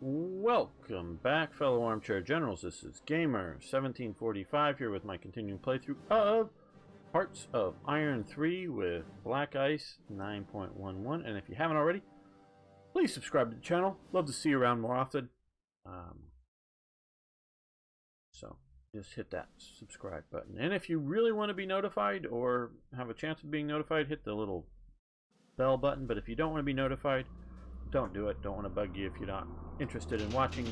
Welcome back, fellow armchair generals. This is Gamer1745 here with my continuing playthrough of Hearts of Iron 3 with Black Ice 9.11. And if you haven't already, please subscribe to the channel. Love to see you around more often. So just hit that subscribe button. And if you really want to be notified or have a chance of being notified, hit the little bell button. But if you don't want to be notified, don't do it. Don't want to bug you if you're not interested in watching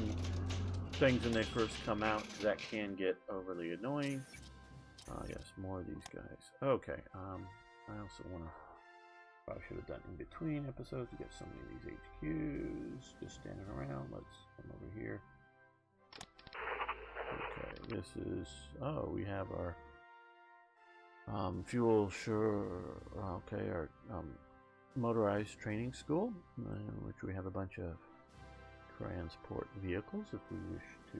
things when they first come out, because that can get overly annoying. Yes, more of these guys. Okay, I also want to, probably should have done in between episodes to get so many of these HQs just standing around. Let's come over here. Okay, this is, oh, we have our fuel, sure, okay, our motorized training school, which we have a bunch of transport vehicles if we wish to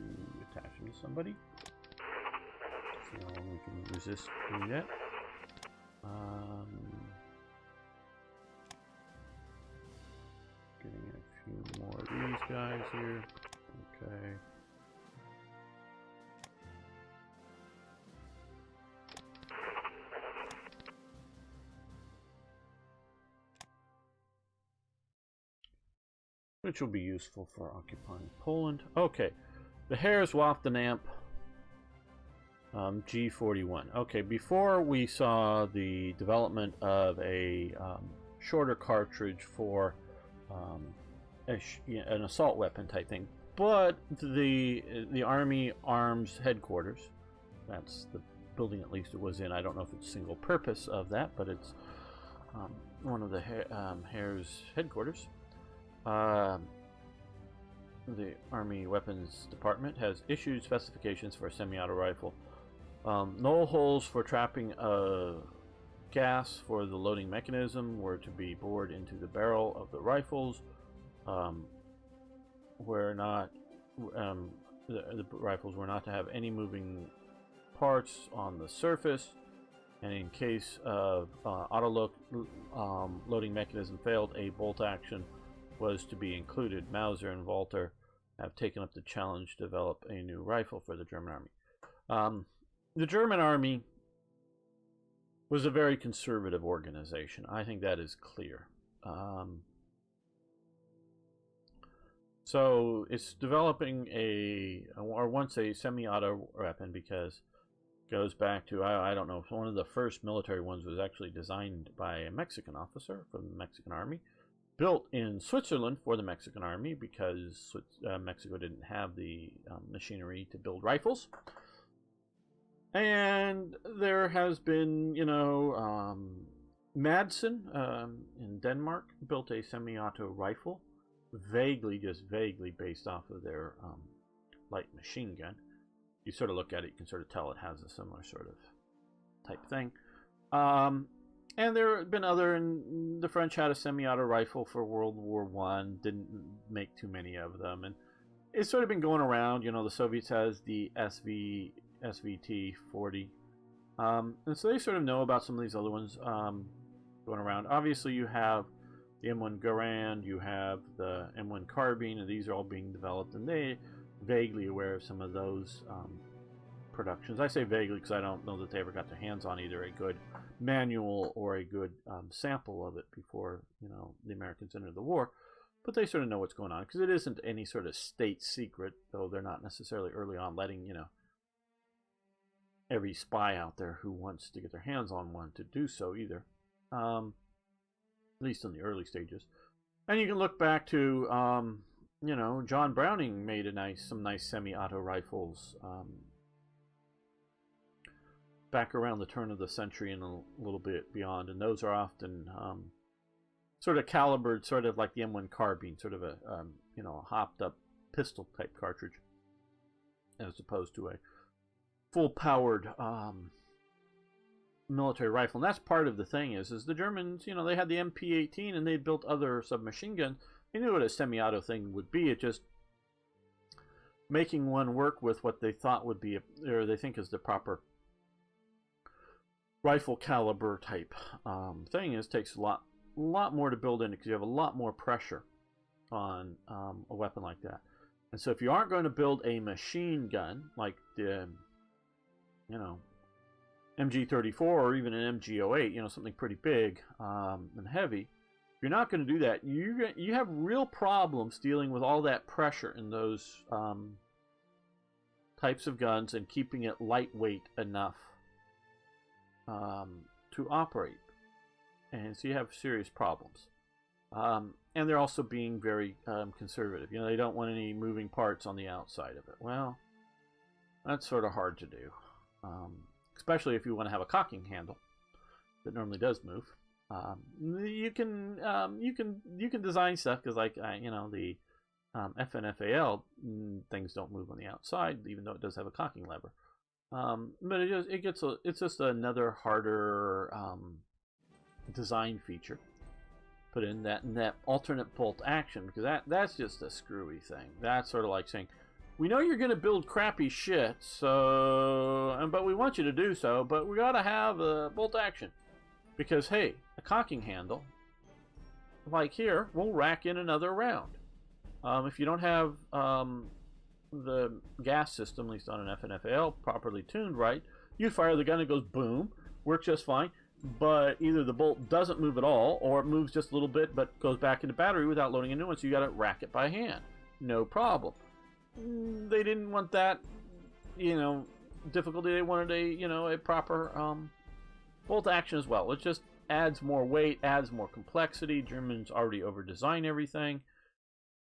attach them to somebody. See how long we can resist doing that. Getting a few more of these guys here. Okay. Which will be useful for occupying Poland. Okay, the Hares waft an amp G41. Okay, before we saw the development of a shorter cartridge for an assault weapon type thing, but the Army Arms headquarters, that's the building at least it was in. I don't know if it's single purpose of that, but it's one of the Hares headquarters. The Army Weapons Department has issued specifications for a semi-auto rifle. No holes for trapping gas for the loading mechanism were to be bored into the barrel of the rifles. The rifles were not to have any moving parts on the surface, and in case of loading mechanism failed, a bolt action was to be included. Mauser and Walter have taken up the challenge to develop a new rifle for the German army. The German army was a very conservative organization. I think that is clear. So it's developing once a semi-auto weapon, because it goes back to, I don't know, one of the first military ones was actually designed by a Mexican officer from the Mexican army, built in Switzerland for the Mexican army, because Mexico didn't have the machinery to build rifles. And there has been, Madsen in Denmark built a semi-auto rifle, just vaguely based off of their light machine gun. You sort of look at it, you can sort of tell it has a similar sort of type thing. And there have been the French had a semi-auto rifle for World War I, didn't make too many of them, and it's sort of been going around. The Soviets has the SVT-40, and so they sort of know about some of these other ones going around. Obviously, you have the M1 Garand, you have the M1 Carbine, and these are all being developed, and they're vaguely aware of some of those productions. I say vaguely because I don't know that they ever got their hands on either a good manual or a good sample of it before the Americans entered the war, but they sort of know what's going on, because it isn't any sort of state secret, though they're not necessarily early on letting every spy out there who wants to get their hands on one to do so either, at least in the early stages. And you can look back to John Browning made some nice semi-auto rifles back around the turn of the century and a little bit beyond, and those are often sort of calibered, sort of like the M1 Carbine, sort of a hopped up pistol type cartridge, as opposed to a full powered military rifle. And that's part of the thing is the Germans, they had the MP-18 and they built other submachine guns. They knew what a semi-auto thing would be. It just making one work with what they thought would be, or they think is the proper rifle caliber type thing takes a lot more to build in, because you have a lot more pressure on a weapon like that. And so if you aren't going to build a machine gun like the, you know, MG34 or even an MG08, you know, something pretty big and heavy, if you're not going to do that, you have real problems dealing with all that pressure in those types of guns and keeping it lightweight enough to operate. And so you have serious problems. And they're also being very conservative. You know, they don't want any moving parts on the outside of it. Well, that's sort of hard to do, especially if you want to have a cocking handle that normally does move. You can design stuff because, like, you know, the FNFAL things don't move on the outside, even though it does have a cocking lever. But it's just another harder design feature. Put in that alternate bolt action, because that's just a screwy thing. That's sort of like saying, we know you're going to build crappy shit, but we want you to do so, but we got to have a bolt action. Because, hey, a cocking handle, like here, will rack in another round. If you don't have the gas system, at least on an FNFAL, properly tuned right, you fire the gun, it goes boom, works just fine. But either the bolt doesn't move at all, or it moves just a little bit but goes back into battery without loading a new one, so you got to rack it by hand. No problem. They didn't want that, you know, difficulty. They wanted a proper bolt action as well. It just adds more weight, adds more complexity. Germans already over-design everything,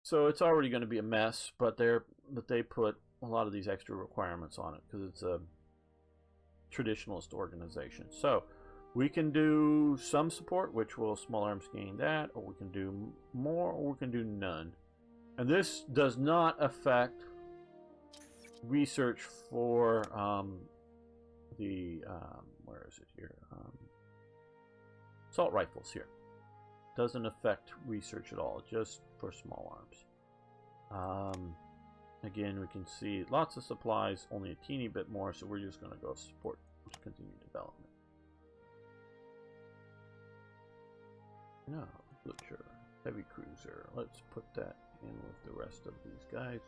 so it's already going to be a mess. But they put a lot of these extra requirements on it because it's a traditionalist organization. So we can do some support, which will small arms gain that, or we can do more, or we can do none. And this does not affect research for where is it here? Assault rifles here. Doesn't affect research at all, just for small arms. Again, we can see lots of supplies, only a teeny bit more, so we're just going to go support continued development. No, Butcher, heavy cruiser. Let's put that in with the rest of these guys.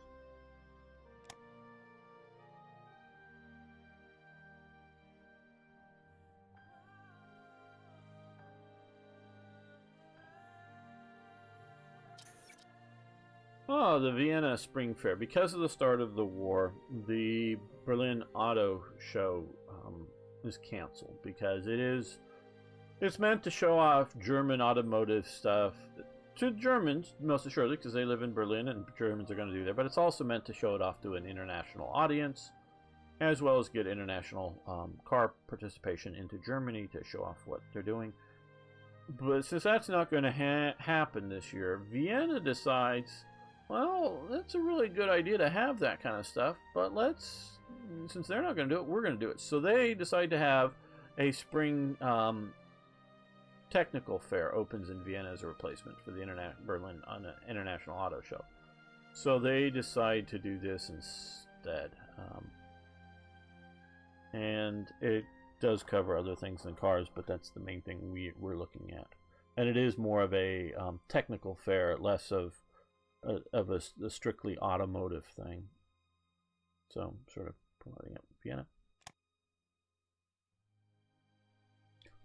Oh, the Vienna Spring Fair. Because of the start of the war, the Berlin Auto Show is canceled because it's meant to show off German automotive stuff to Germans, most assuredly, because they live in Berlin and Germans are going to do that. But it's also meant to show it off to an international audience, as well as get international car participation into Germany to show off what they're doing. But since that's not going to happen this year, Vienna decides, well, that's a really good idea to have that kind of stuff, but since they're not going to do it, we're going to do it. So they decide to have a spring technical fair opens in Vienna as a replacement for the Berlin International Auto Show. So they decide to do this instead. And it does cover other things than cars, but that's the main thing we're looking at. And it is more of a technical fair, less of a strictly automotive thing. So sort of promoting it in Vienna.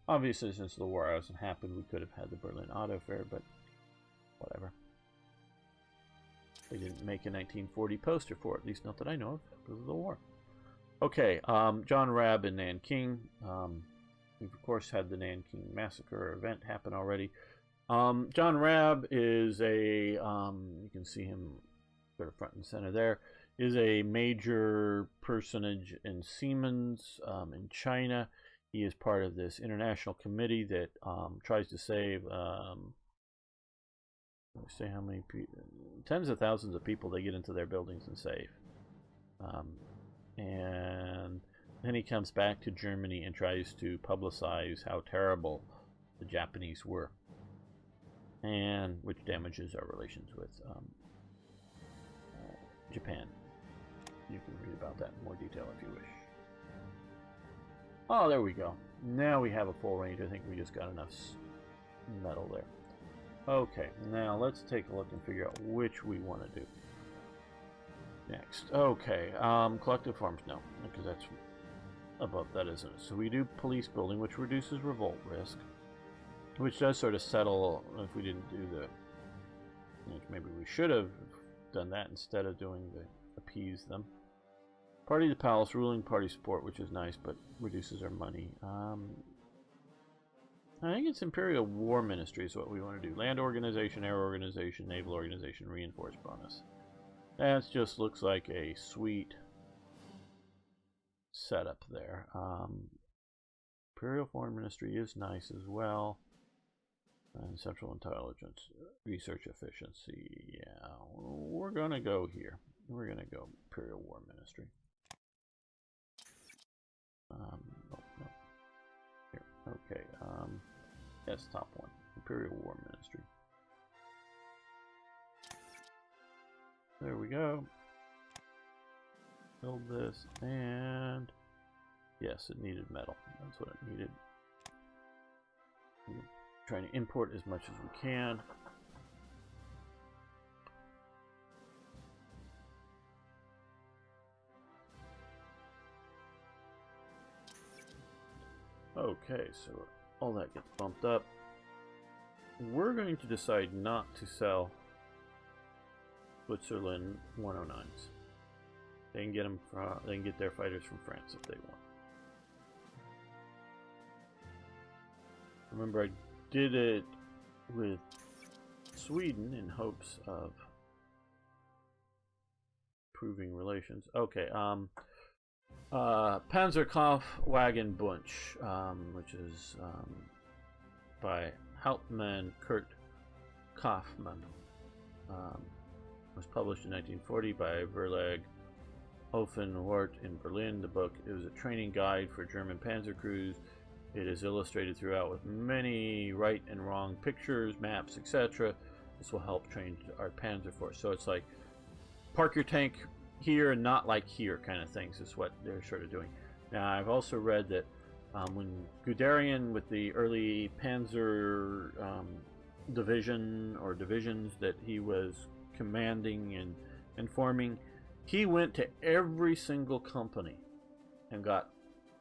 Obviously, since the war hasn't happened, we could have had the Berlin Auto Fair, but whatever. They didn't make a 1940 poster for it, at least not that I know of, because of the war. Okay, John Rabb in Nanking. We've, of course, had the Nanking Massacre event happen already. John Rabb is you can see him sort of front and center there, is a major personage in Siemens in China. He is part of this international committee that tries to save, let me say how many people, tens of thousands of people they get into their buildings and save. And then he comes back to Germany and tries to publicize how terrible the Japanese were, and which damages our relations with Japan. You can read about that in more detail if you wish. Oh, there we go. Now we have a full range. I think we just got enough metal there. Okay, now let's take a look and figure out which we want to do. Next, okay, collective farms, no, because that's above that, isn't it? So we do police building, which reduces revolt risk, which does sort of settle if we didn't do the, maybe we should have done that instead of doing the appease them. Party to palace, ruling party support, which is nice, but reduces our money. I think it's Imperial War Ministry is what we want to do. Land organization, air organization, naval organization, reinforced bonus. That just looks like a sweet setup there. Imperial Foreign Ministry is nice as well. And Central Intelligence, Research Efficiency. Yeah, we're going to go here. We're going to go Imperial War Ministry. No. Here, okay. Yes, top one. Imperial War Ministry. There we go. Build this, and yes, it needed metal. That's what it needed. We're trying to import as much as we can. Okay, so all that gets bumped up. We're going to decide not to sell Switzerland 109s. They can get them from, they can get their fighters from France if they want. Remember, I did it with Sweden in hopes of improving relations. Okay, Panzerkampfwagen Bunch, which is by Hauptmann Kurt Kaufmann. Was published in 1940 by Verlag Offenwart in Berlin. The book is a training guide for German panzer crews. It is illustrated throughout with many right and wrong pictures, maps, etc. This will help train our panzer force. So it's like park your tank here and not like here kind of things is what they're sort of doing. Now I've also read that when Guderian with the early panzer division or divisions that he was commanding and forming, he went to every single company and got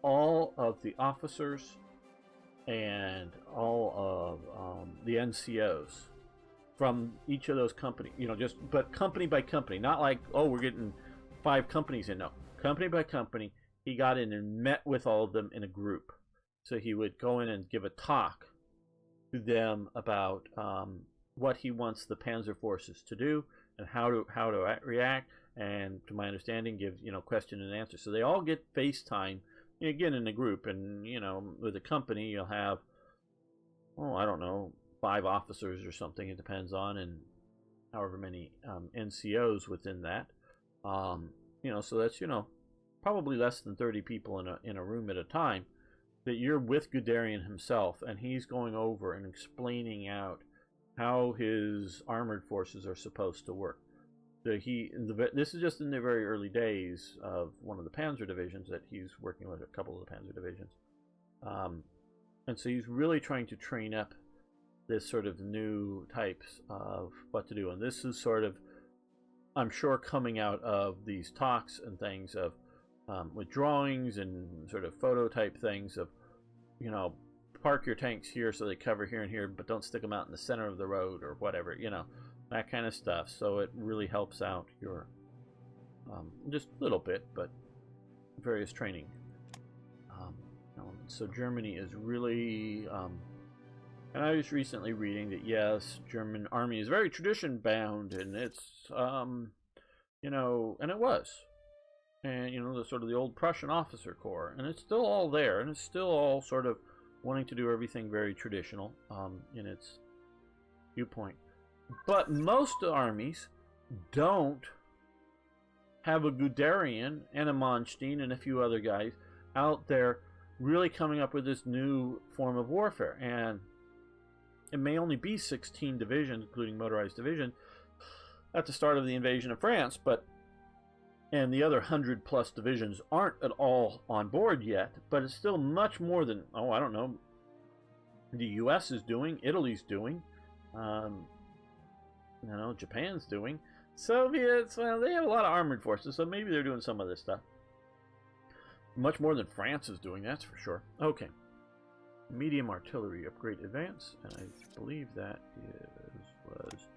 all of the officers and all of the NCOs from each of those companies, but company by company, not like, oh, we're getting 5 companies in. No, company by company, he got in and met with all of them in a group. So he would go in and give a talk to them about what he wants the panzer forces to do and how to react, and to my understanding give question and answer. So they all get FaceTime again in a group, and with a company you'll have, I don't know, 5 officers or something, it depends on, and however many NCOs within that, so that's probably less than 30 people in a room at a time, that you're with Guderian himself, and he's going over and explaining out how his armored forces are supposed to work. This is just in the very early days of one of the panzer divisions that he's working with, a couple of the panzer divisions, and so he's really trying to train up this sort of new types of what to do. And this is sort of, I'm sure, coming out of these talks and things of with drawings and sort of photo type things of, park your tanks here so they cover here and here, but don't stick them out in the center of the road or whatever, that kind of stuff. So it really helps out your just a little bit, but various training elements. So Germany is really and I was recently reading that yes, German army is very tradition bound, and it's and it was, and the sort of the old Prussian officer corps, and it's still all there, and it's still all sort of wanting to do everything very traditional in its viewpoint. But most armies don't have a Guderian and a Manstein and a few other guys out there really coming up with this new form of warfare. And it may only be 16 divisions, including motorized division, at the start of the invasion of France, and the other 100+ divisions aren't at all on board yet, but it's still much more than, I don't know, the US is doing, Italy's doing, Japan's doing. Soviets, well, they have a lot of armored forces, so maybe they're doing some of this stuff. Much more than France is doing, that's for sure. Okay. Medium artillery upgrade advance, and I believe that was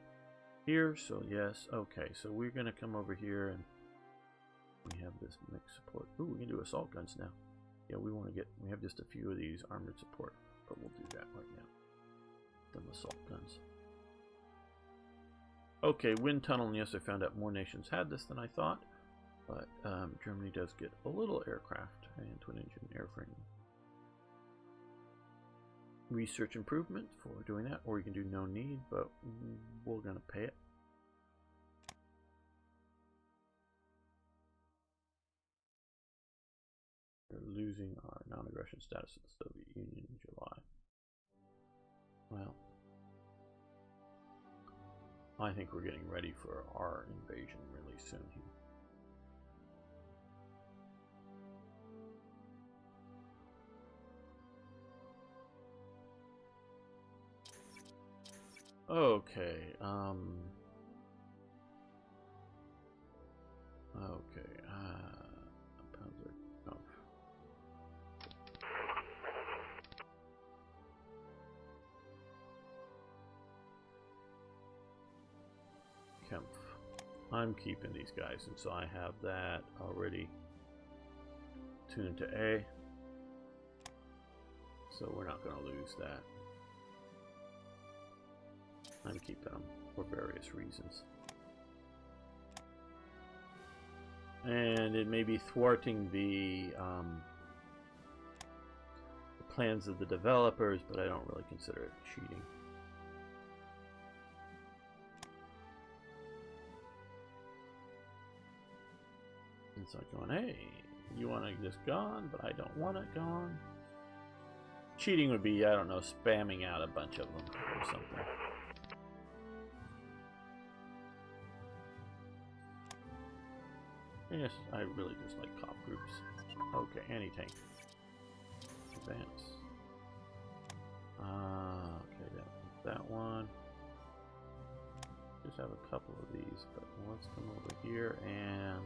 here, so yes. Okay, so we're going to come over here, and we have this mixed support. Ooh, we can do assault guns now. Yeah, we have just a few of these armored support, but we'll do that right now. Them assault guns. Okay, wind tunnel, and yes, I found out more nations had this than I thought, but Germany does get a little aircraft and twin engine airframe. Research improvement for doing that, or you can do no need, but we're going to pay it. We're losing our non-aggression status of the Soviet Union in July. Well, I think we're getting ready for our invasion really soon here. Okay, Kempf. I'm keeping these guys, and so I have that already tuned to A. So we're not going to lose that. I'm keeping them for various reasons. And it may be thwarting the plans of the developers, but I don't really consider it cheating. It's like going, hey, you want this gone, but I don't want it gone. Cheating would be, I don't know, spamming out a bunch of them or something. Yes, I really just like cop groups. Okay, anti-tank. Advance. Okay, that one. Just have a couple of these, but let's come over here and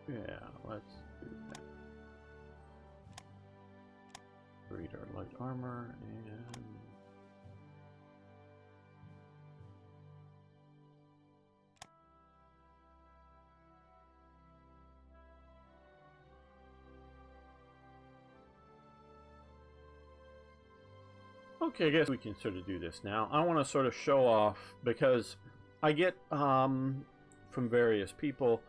yeah, let's do that. Read our light armor and okay, I guess we can sort of do this now. I want to sort of show off, because I get from various people,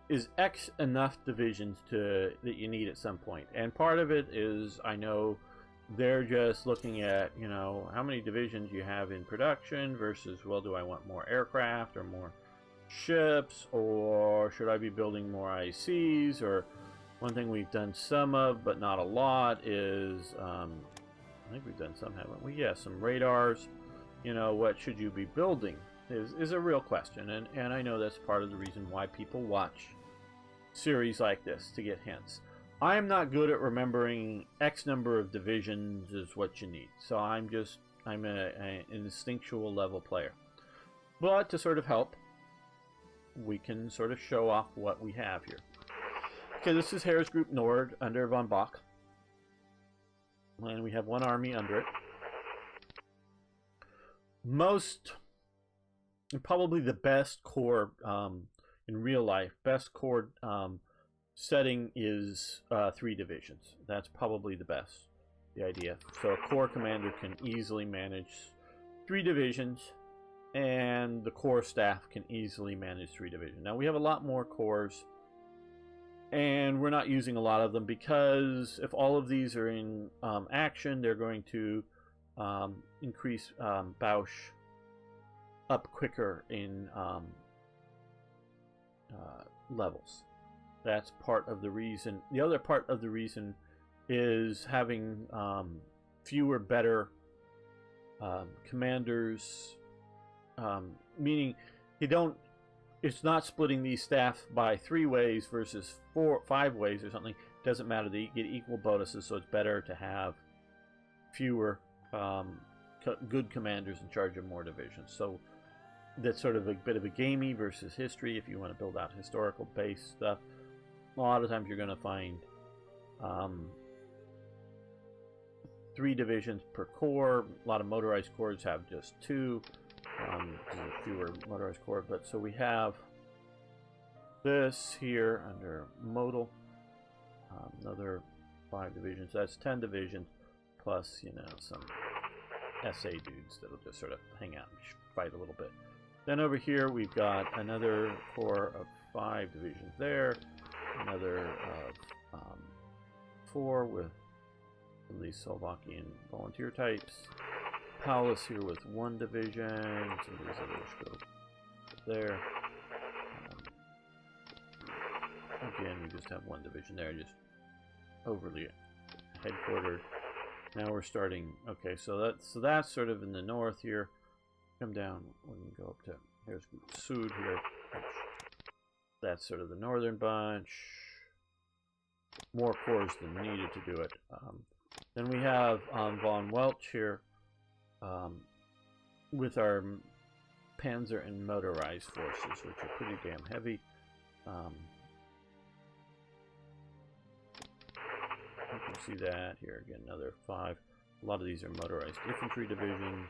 is X enough divisions that you need at some point? And part of it is, I know they're just looking at, you know, how many divisions you have in production versus, well, do I want more aircraft or more ships, or should I be building more ICs? Or one thing we've done some of, but not a lot, is I think we've done some, haven't we? Yeah, some radars. You know, what should you be building is a real question, and I know that's part of the reason why people watch series like this, to get hints. I am not good at remembering X number of divisions is what you need, so I'm an instinctual level player. But to sort of help, we can sort of show off what we have here. Okay, this is Heeres Group Nord under von Bock. And we have one army under it. Probably the best core in real life, best core setting is 3 divisions. That's probably the best, the idea. So a corps commander can easily manage 3 divisions, and the corps staff can easily manage 3 divisions. Now we have a lot more corps, and we're not using a lot of them, because if all of these are in action, they're going to increase Bausch up quicker in levels. That's part of the reason. The other part of the reason is having fewer, better commanders, meaning it's not splitting these staff by 3 ways versus 4, 5 ways or something. Doesn't matter, they get equal bonuses, so it's better to have fewer good commanders in charge of more divisions. So that's sort of a bit of a gamey versus history. If you want to build out historical based stuff, a lot of times you're going to find 3 divisions per corps. A lot of motorized corps have just 2, fewer motorized corps. But so we have this here under modal, another 5 divisions. That's 10 divisions plus, you know, some SA dudes that'll just sort of hang out and fight a little bit. Then over here we've got another corps of 5 divisions there, another of 4 with some of these Slovakian volunteer types. Paulus here with 1 division, some of these others go there. Again, we just have 1 division there, just overly headquartered. Now we're starting. Okay, so that's sort of in the north here. Come down, we can go up to, here's Sud here. That's sort of the northern bunch. More corps than needed to do it. Then we have von Welch here with our panzer and motorized forces, which are pretty damn heavy. You can see that here again, another 5. A lot of these are motorized infantry divisions.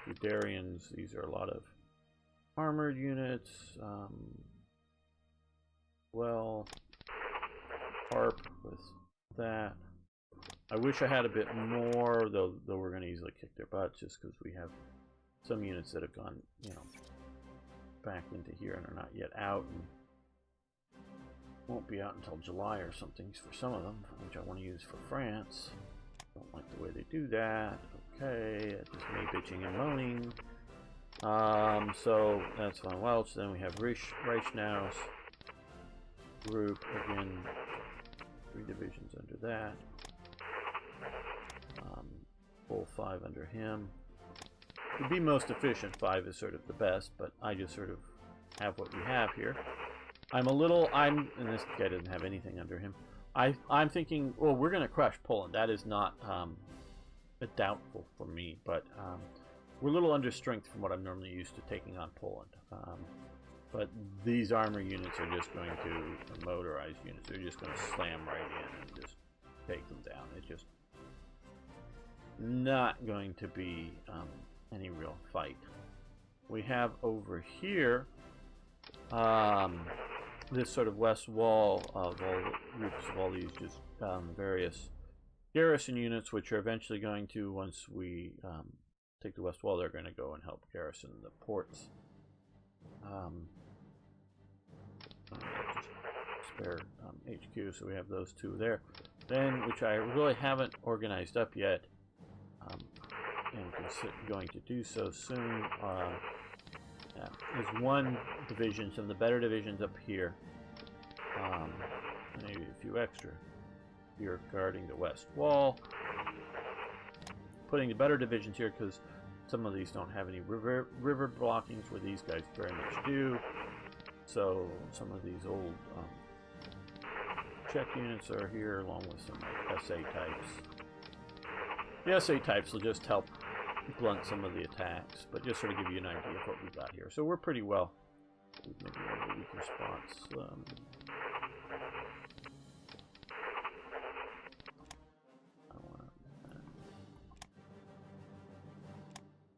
Guderians, these are a lot of armored units. Well, Harp with that. I wish I had a bit more, though we're going to easily kick their butts just because we have some units that have gone, you know, back into here and are not yet out, and won't be out until July or something for some of them, which I want to use for France. Don't like the way they do that. Okay, just me bitching and moaning. So that's von Welch. Then we have Reichnau's group again, 3 divisions under that. Full 5 under him. To be most efficient, 5 is sort of the best, but I just sort of have what we have here. And this guy doesn't have anything under him. I'm thinking, well, we're going to crush Poland. That is not a doubtful for me, but we're a little under strength from what I'm normally used to taking on Poland. But these armor units are just going to, motorized units, they're just going to slam right in and just take them down. It's just not going to be any real fight. We have over here this sort of west wall of all the groups of all these just various garrison units, which are eventually going to, once we take the west wall, they're going to go and help garrison the ports. Spare HQ, so we have those 2 there. Then, which I really haven't organized up yet, and going to do so soon, is 1 division, some of the better divisions up here, maybe a few extra here guarding the west wall. Putting the better divisions here because some of these don't have any river blockings, where these guys very much do. So some of these old Czech units are here, along with some SA types. The SA types will just help blunt some of the attacks, but just sort of give you an idea of what we've got here. So we're pretty well. Maybe one of the weaker spots. I want to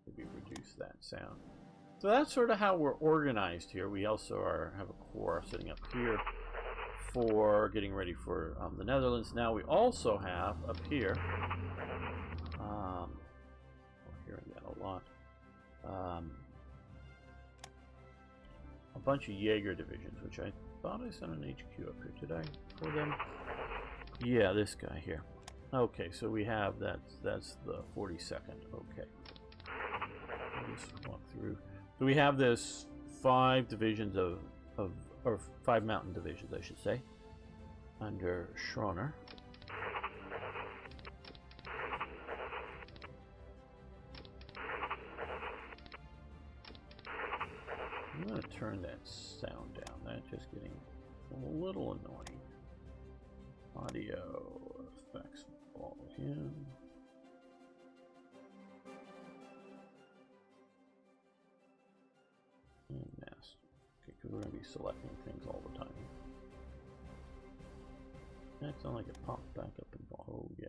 maybe reduce that sound. So that's sort of how we're organized here. We also have a corps sitting up here for getting ready for the Netherlands. Now we also have up here, we're hearing that a lot, a bunch of Jaeger divisions, which I thought I sent an HQ up here. Did I for them? Yeah, this guy here. Okay, so we have that's the 42nd. Okay, I'll just walk through. So we have this 5 divisions or 5 mountain divisions, I should say, under Schroner. going to turn that sound down. That's just getting a little annoying. Audio effects volume. And master. Okay, because we're going to be selecting things all the time. That sounds like it popped back up in the. Oh, yeah.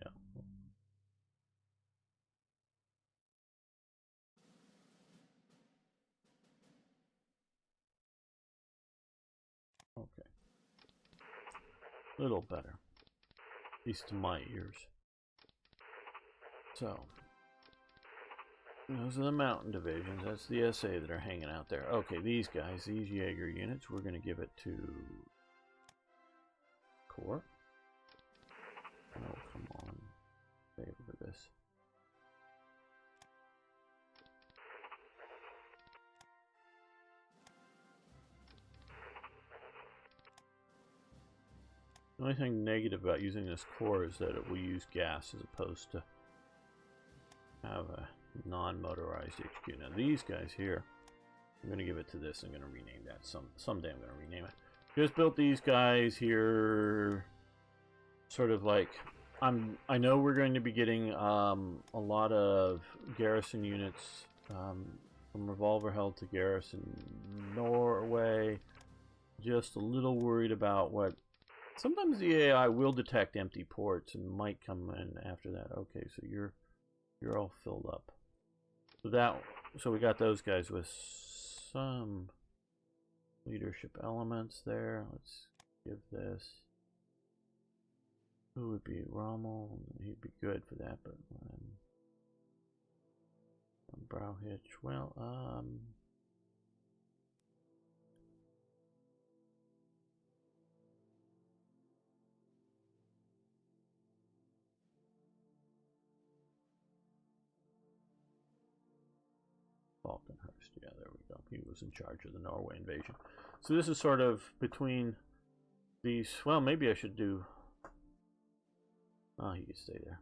Okay. Little better. At least to my ears. So. Those are the mountain divisions. That's the SA that are hanging out there. Okay, these guys, these Jaeger units, we're going to give it to Corps. Oh, come on. Favor this. The only thing negative about using this Corps is that it will use gas as opposed to have a non-motorized HQ. Now these guys here, I'm going to give it to this. I'm going to rename that. Someday I'm going to rename it. Just built these guys here, sort of like I know we're going to be getting a lot of garrison units from revolverheld to garrison Norway. Just a little worried about what. Sometimes the AI will detect empty ports and might come in after that. Okay, so you're all filled up. So we got those guys with some leadership elements there. Let's give this. Who would be Rommel? He'd be good for that, but Brow Hitch. Well, Falkenhurst. Yeah, there we go. He was in charge of the Norway invasion. So this is sort of between these. Well, maybe I should do. Oh, he can stay there.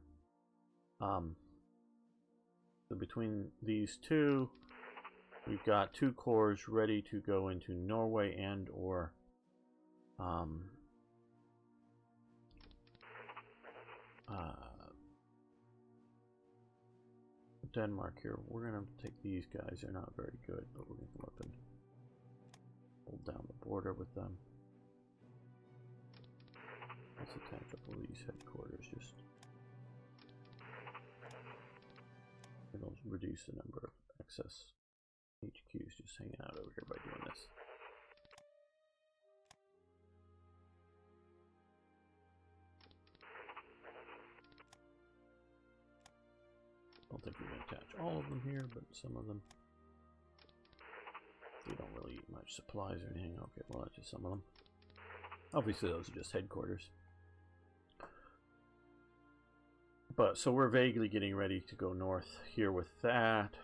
So between these two, we've got 2 corps ready to go into Norway and or Denmark here. We're going to take these guys. They're not very good, but we're going to come up and hold down the border with them. Let's attack a couple of these headquarters. Just it'll reduce the number of excess HQs just hanging out over here by doing this. I don't think we're going to attach all of them here, but some of them. They don't really eat much supplies or anything. Okay, well, that's just some of them. Obviously, those are just headquarters. But so we're vaguely getting ready to go north here with that,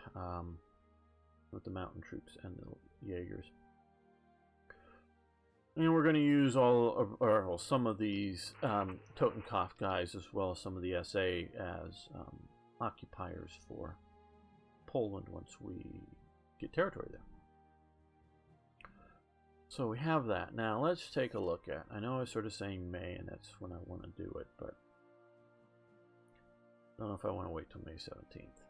with the mountain troops and the Jaegers. And we're going to use all of, or well, some of these Totenkopf guys as well as some of the SA as occupiers for Poland once we get territory there. So we have that. Now let's take a look at. I know I was sort of saying May, and that's when I want to do it, but I don't know if I want to wait till May 17th.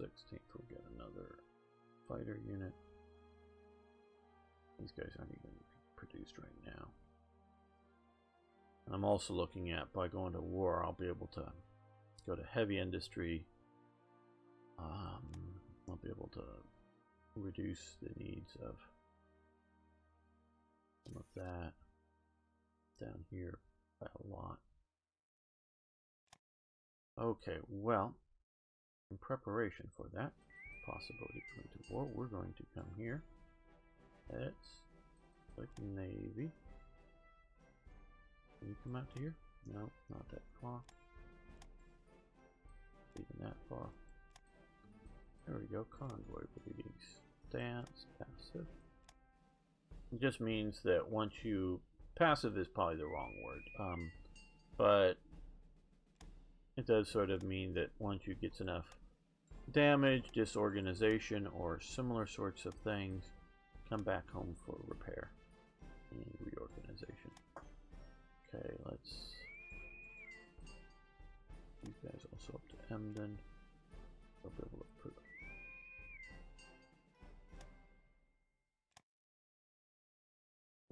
16th we'll get another fighter unit. These guys aren't even produced right now. And I'm also looking at, by going to war, I'll be able to go to heavy industry. I'll be able to reduce the needs of some of that down here by a lot. Okay, well, in preparation for that possibility of going to war, we're going to come here. Let's click Navy. Can you come out to here? No, not that far. Even that far. There we go. Convoy readings. Stance. Passive. It just means that once you passive is probably the wrong word, but it does sort of mean that once you get enough damage, disorganization, or similar sorts of things, come back home for repair and reorganization. Okay, let's... These guys also up to Emden. They'll be able to put...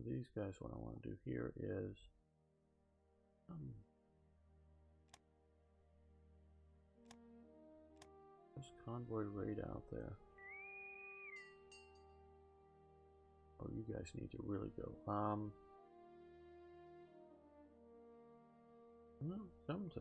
These guys, what I want to do here is... there's convoy raid out there. Oh, you guys need to really go. No, come to.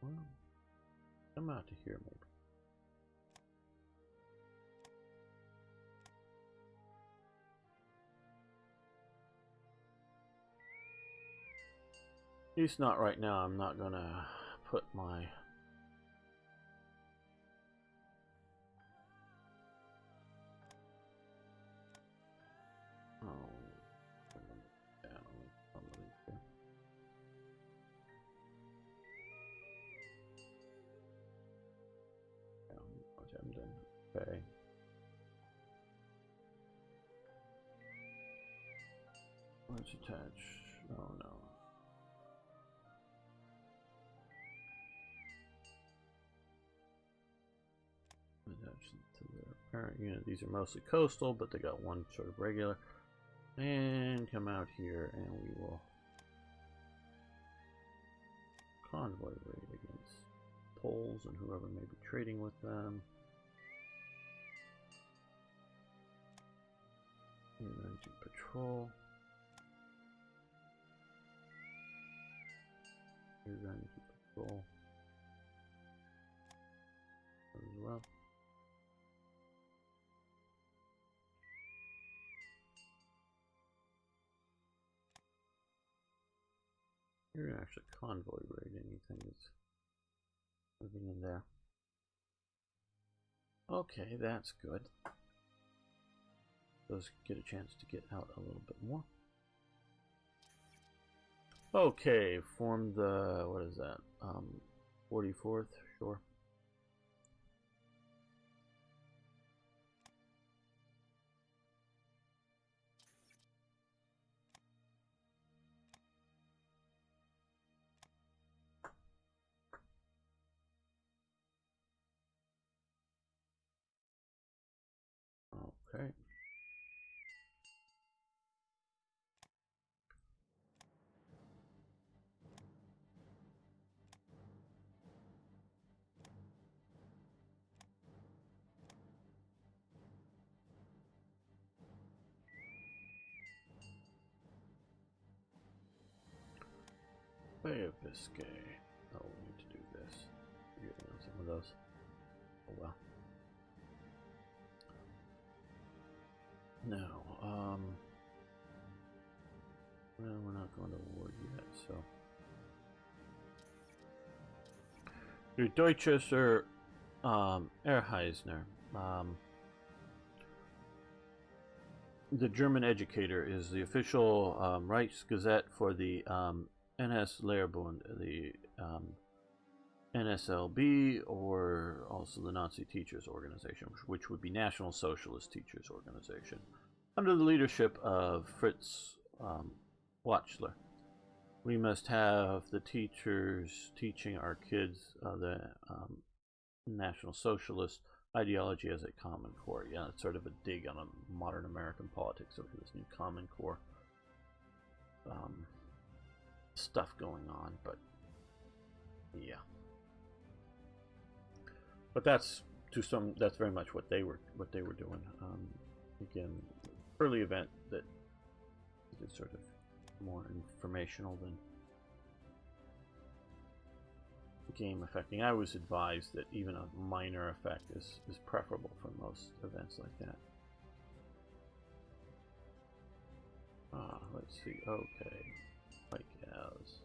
Well, come out to here, maybe. At least not right now. I'm not gonna put my... Okay. Let's attach. Oh no. Attach to their parent unit. These are mostly coastal, but they got one sort of regular. And come out here, and we will convoy raid against Poles and whoever may be trading with them. You're going to patrol. You're going to patrol as well. You're going to actually convoy raid anything that's moving in there. Okay, that's good. Those get a chance to get out a little bit more. Okay, form the, what is that? 44th, sure. Okay. Bay of Biscay. Oh, we need to do this. We're getting on some of those. Oh well. No, well, we're not going to war yet, so. Der Deutsche Sir Erheisner. The German Educator is the official Reichsgazette for the NS Lehrbund, the NSLB, or also the Nazi Teachers Organization, which would be National Socialist Teachers Organization, under the leadership of Fritz Wachsler. We must have the teachers teaching our kids the National Socialist ideology as a common core. Yeah, it's sort of a dig on a modern American politics over this new common core stuff going on, but yeah. But that's very much what they were doing. Again, early event that is sort of more informational than game affecting. I was advised that even a minor effect is preferable for most events like that. Let's see. Okay, like as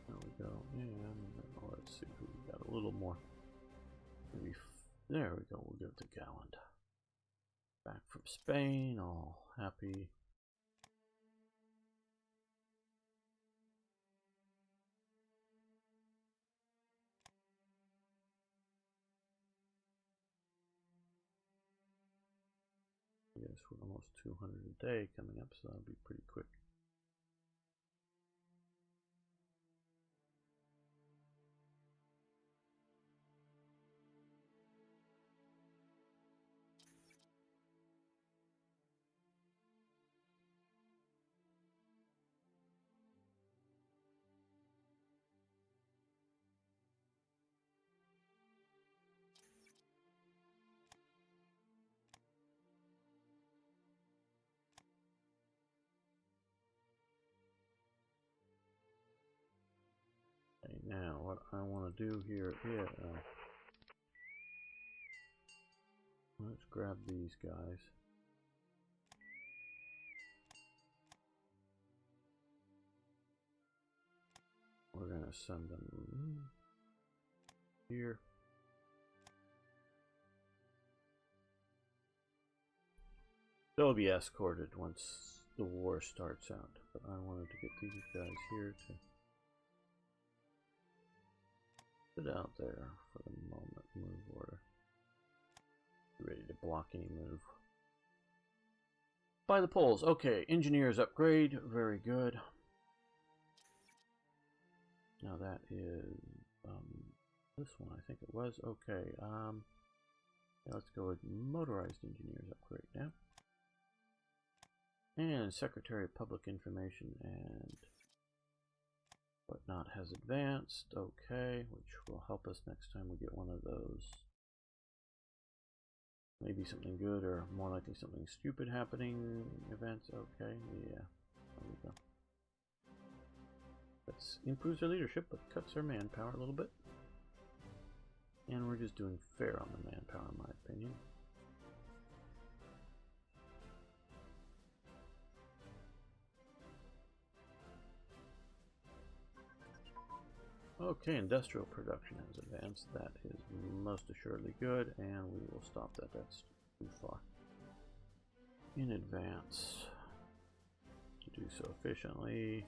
There we go, and let's see if we got a little more. Maybe there we go. We'll give it to Galland. Back from Spain, all happy. Yes, we're almost 200 a day coming up, so that'll be pretty quick. Okay, now what I want to do here is let's grab these guys. We're going to send them here. They'll be escorted once the war starts out, but I wanted to get these guys here to sit out there for the moment. Move order. Ready to block any move. By the polls. Okay, engineers upgrade. Very good. Now that is this one, I think it was. Okay, let's go with motorized engineers upgrade now. And Secretary of Public Information and whatnot has advanced. Okay, which will help us next time we get one of those. Maybe something good or more likely something stupid happening events. Okay, yeah, there we go. That improves our leadership, but cuts our manpower a little bit. And we're just doing fair on the manpower, in my opinion. Okay, industrial production has advanced. That is most assuredly good, and we will stop that. That's too far. In advance. To do so efficiently.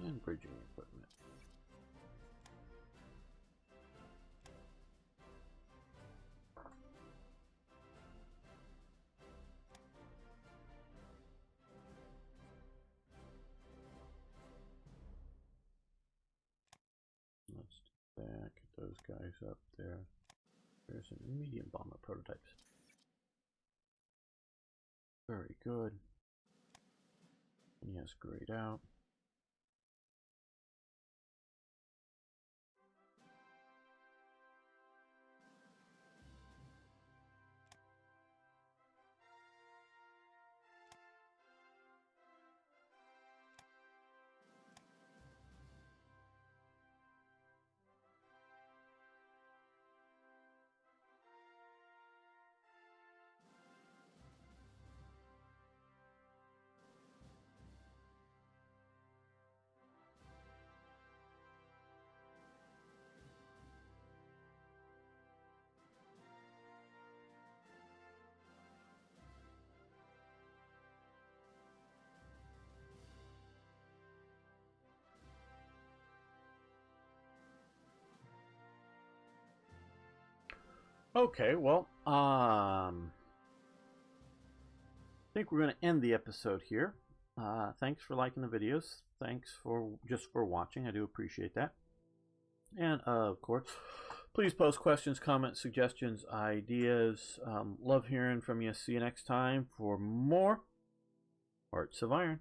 And bridging equipment. Let's do that. Get those guys up there. There's some medium bomber prototypes. Very good. Yes, grayed out. Okay, well, I think we're going to end the episode here. Thanks for liking the videos. Thanks for watching. I do appreciate that. And of course, please post questions, comments, suggestions, ideas. Love hearing from you. See you next time for more Hearts of Iron.